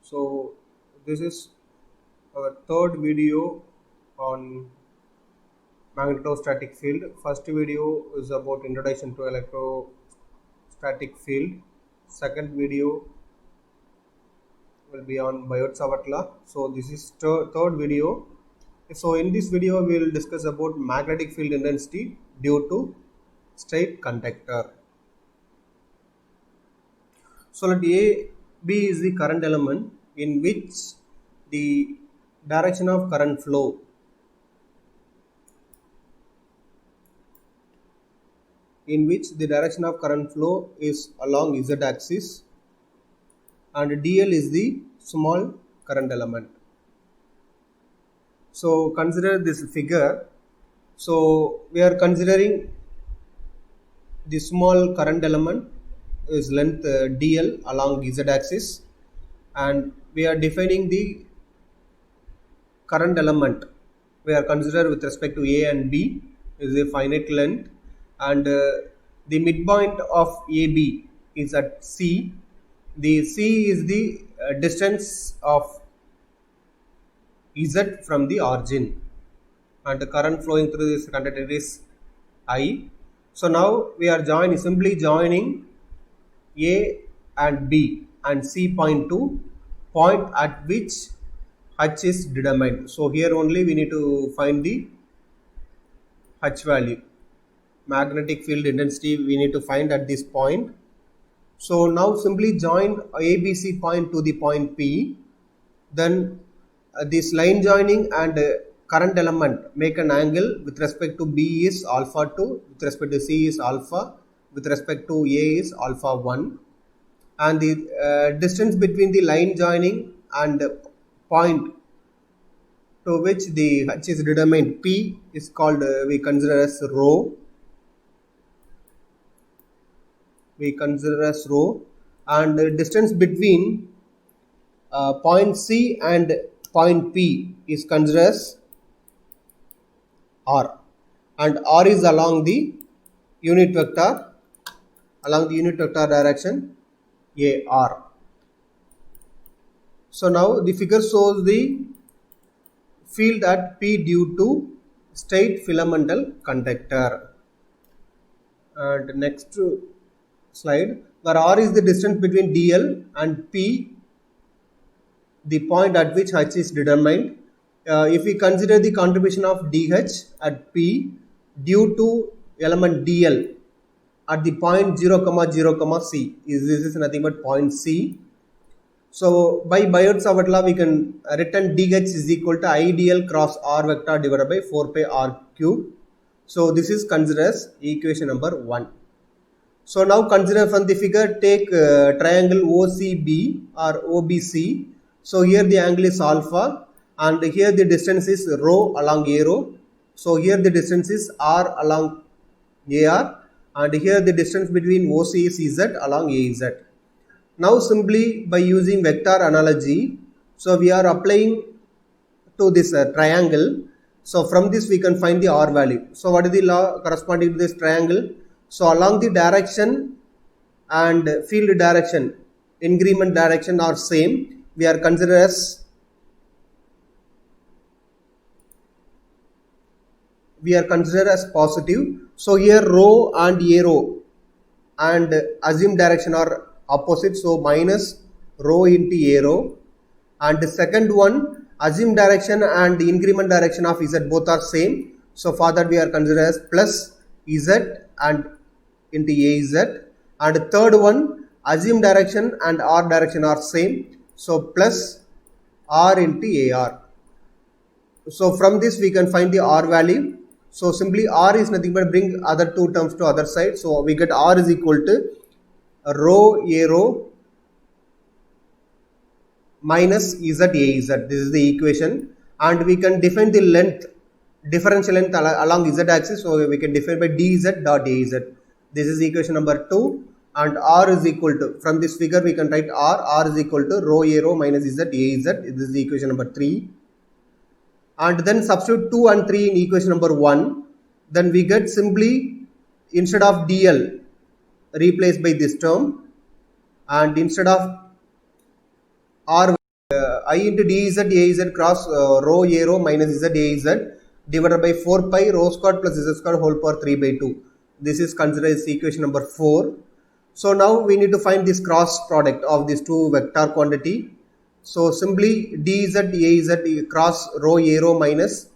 So this is our third video on magnetostatic field. First video is about introduction to electrostatic field. Second video will be on Biot-Savart. So this is third video. So in this video we will discuss about magnetic field intensity due to straight conductor. So let B is the current element in which the direction of current flow is along z axis, and dl is the small current element. So consider this figure. So we are considering the small current element is length dl along z axis, and we are defining the current element we are considered with respect to A and B is a finite length, and the midpoint of AB is at C. The C is the distance of Z from the origin, and the current flowing through this conductor is I. So now we are simply joining A and B and C point to point at which H is determined. So here only we need to find the H value. Magnetic field intensity we need to find at this point. So now simply join ABC point to the point P. Then this line joining and current element make an angle. With respect to B is alpha 2, with respect to C is alpha, with respect to A is alpha 1, and the distance between the line joining and point to which the H is determined P is called we consider as rho. And the distance between point C and point P is considered as R, and R is along the unit vector direction AR. So now the figure shows the field at P due to straight filamental conductor. And next slide, where R is the distance between DL and P, the point at which H is determined. If we consider the contribution of DH at P due to element DL at the point 0, 0, C, this is nothing but point C. So by Biot-Savart law we can written DH is equal to IDL cross R vector divided by 4 pi R cube. So this is considered as equation number 1. So now consider from the figure, take triangle OCB or OBC. So here the angle is alpha, and here the distance is rho along arrow. So here the distance is R along AR, and here the distance between OC is Z along AZ. Now simply by using vector analogy, so we are applying to this triangle. So from this we can find the R value. So what is the law corresponding to this triangle? So along the direction and field direction, increment direction are same. We are considered as positive. So here rho and arrow and assumed direction are opposite. So minus rho into arrow. And the second one, assumed direction and the increment direction of Z both are same. So for that we are considered as plus Z and into AZ. And the third one, assumed direction and R direction are same. So plus R into AR. So from this we can find the R value. So simply R is nothing but bring other two terms to other side. So we get R is equal to rho arrow minus Z AZ. This is the equation, and we can define the length, differential length along Z axis. So we can define by dz dot AZ. This is equation number 2, and R is equal to, from this figure we can write R is equal to rho arrow minus Z AZ. This is equation number 3. And then substitute 2 and 3 in equation number 1. Then we get simply, instead of DL replaced by this term, and instead of or I into dz az cross rho a rho minus z a z divided by 4 pi rho squared plus z squared whole power 3 by 2. This is considered as equation number 4. So now we need to find this cross product of these two vector quantity. So simply dz az cross rho a rho minus.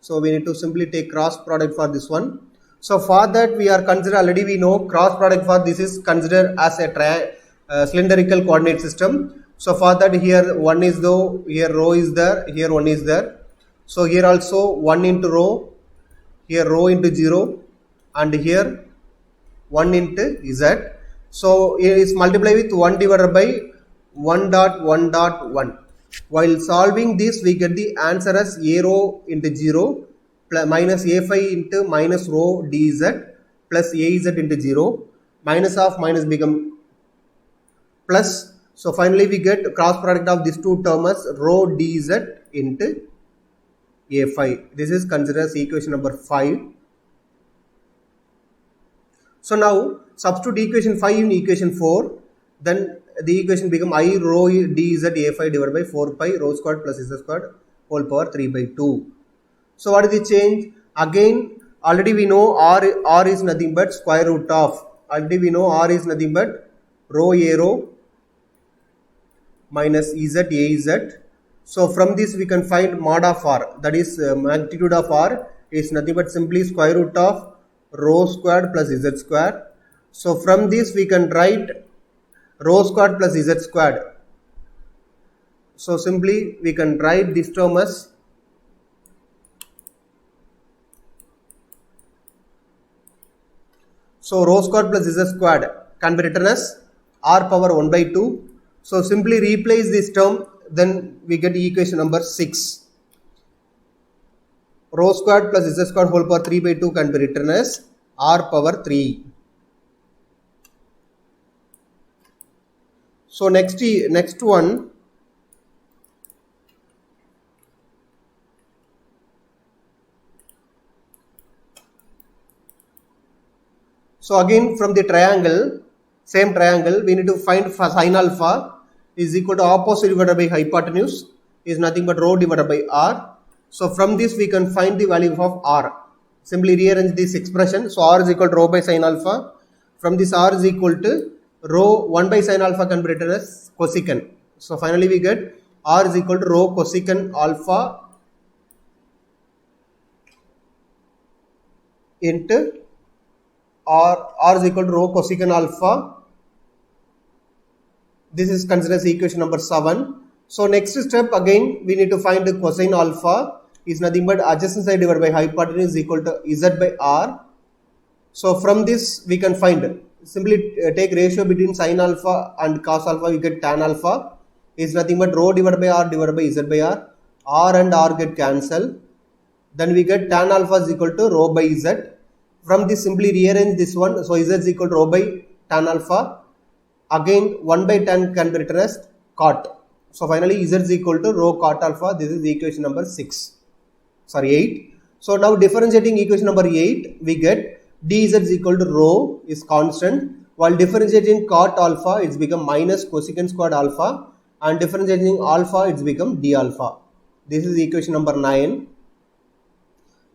So we need to simply take cross product for this one. So for that we are consider already we know cross product for this is considered as a cylindrical coordinate system. So for that here 1 is though, here rho is there, here 1 is there. So here also 1 into rho, here rho into 0 and here 1 into z. So it is multiplied with 1 divided by 1 dot 1 dot 1. While solving this we get the answer as a rho into 0 plus minus a5 into minus rho dz plus az into 0. Minus of minus become plus. So finally we get cross product of these two terms as rho dz into a5. This is considered as equation number 5. So now substitute equation 5 in equation 4, then the equation become I rho dz a5 divided by 4 pi rho squared plus z squared whole power 3 by 2. So what is the change? Again already we know r is nothing but square root of, already we know r is nothing but rho a rho minus z az. So from this we can find mod of r, that is magnitude of r is nothing but simply square root of rho squared plus z squared. So from this we can write rho squared plus z squared. So simply we can write this term as rho squared plus z squared can be written as r power 1 by 2. So simply replace this term, then we get equation number 6. Rho squared plus z squared whole power 3 by 2 can be written as r power 3. So next one, so again from the triangle, same triangle, we need to find sin alpha is equal to opposite divided by hypotenuse is nothing but rho divided by r. So from this we can find the value of r. Simply rearrange this expression. So r is equal to rho by sin alpha. From this r is equal to rho 1 by sin alpha can be written as cosecant. So finally we get r is equal to rho cosecant alpha into r is equal to rho cosecant alpha. This is considered as equation number 7. So next step again we need to find the cosine alpha is nothing but adjacent side divided by hypotenuse is equal to z by r. So from this we can find, simply take ratio between sin alpha and cos alpha, we get tan alpha is nothing but rho divided by r divided by z by r and r get cancelled. Then we get tan alpha is equal to rho by z. From this simply rearrange this one. So z is equal to rho by tan alpha. Again 1 by tan can be written as cot. So finally z is equal to rho cot alpha. This is equation number 8. So now differentiating equation number 8, we get dz is equal to rho is constant, while differentiating cot alpha it's become minus cosecant squared alpha, and differentiating alpha it's become d alpha. This is equation number 9.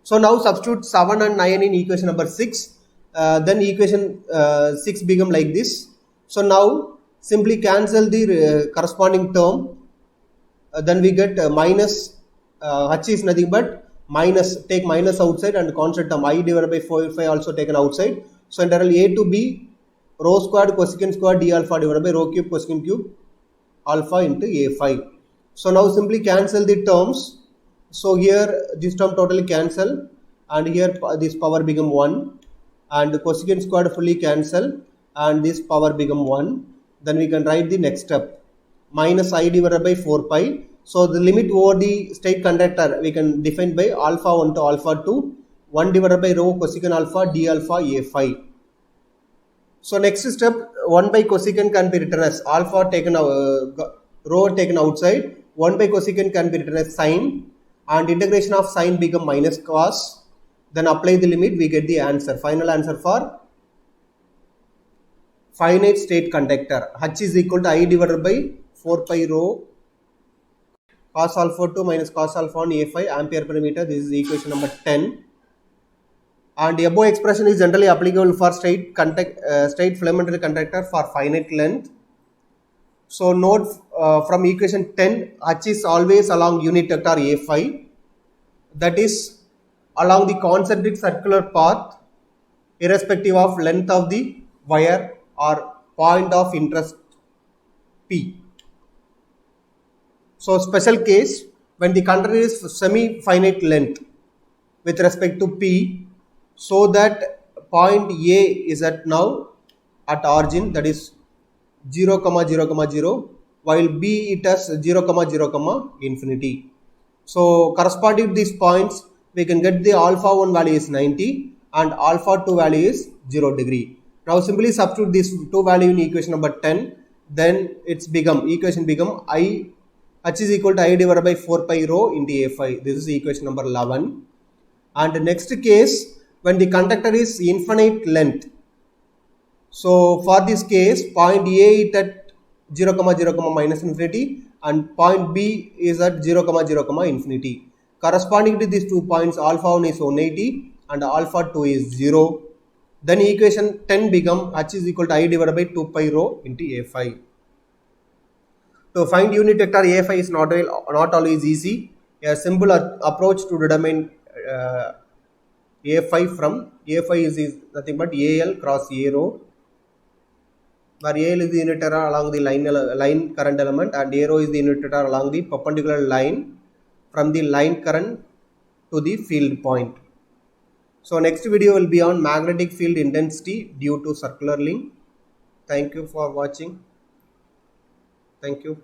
So now substitute 7 and 9 in equation number 6. Then equation 6 become like this. So now simply cancel the corresponding term. Then we get minus h is nothing but minus, take minus outside, and constant term I divided by 4 also taken outside. So integral a to b rho squared cosecant squared d alpha divided by rho cube cosecant cube alpha into a5. So now simply cancel the terms. So here this term totally cancel, and here this power become 1, and cosecant squared fully cancel, and this power become 1. Then we can write the next step, minus I divided by 4 pi. So the limit over the straight conductor we can define by alpha 1 to alpha 2, 1 divided by rho cosecant alpha d alpha a5. So next step, 1 by cosecant can be written as alpha taken rho taken outside, 1 by cosecant can be written as sine, and integration of sine become minus cos. Then apply the limit, we get the answer, final answer for finite state conductor. H is equal to I divided by 4 pi rho cos alpha 2 minus cos alpha 1 A5 ampere per meter. This is equation number 10. And the above expression is generally applicable for straight filamentary conductor for finite length. So note from equation 10, H is always along unit vector A5, that is along the concentric circular path irrespective of length of the wire or point of interest P. So special case, when the conductor is semi-finite length with respect to P, so that point A is now at origin, that is 0, 0, 0, while B it has 0, 0, infinity. So corresponding to these points, we can get the alpha 1 value is 90 and alpha 2 value is 0 degree. Now simply substitute this 2 value in equation number 10, then equation become H is equal to I divided by 4 pi rho into A5. This is equation number 11. And next case, when the conductor is infinite length. So for this case, point A is at 0, 0, minus infinity and point B is at 0, 0, infinity. Corresponding to these 2 points, alpha 1 is 180 and alpha 2 is 0. Then equation 10 become H is equal to I divided by 2 pi rho into A5. To find unit vector A5 is not always easy. A simple approach to determine A5 from A5 is nothing but AL cross A rho, where AL is the unit vector along the line current element and A rho is the unit vector along the perpendicular line from the line current to the field point. So next video will be on magnetic field intensity due to circular link. Thank you for watching. Thank you.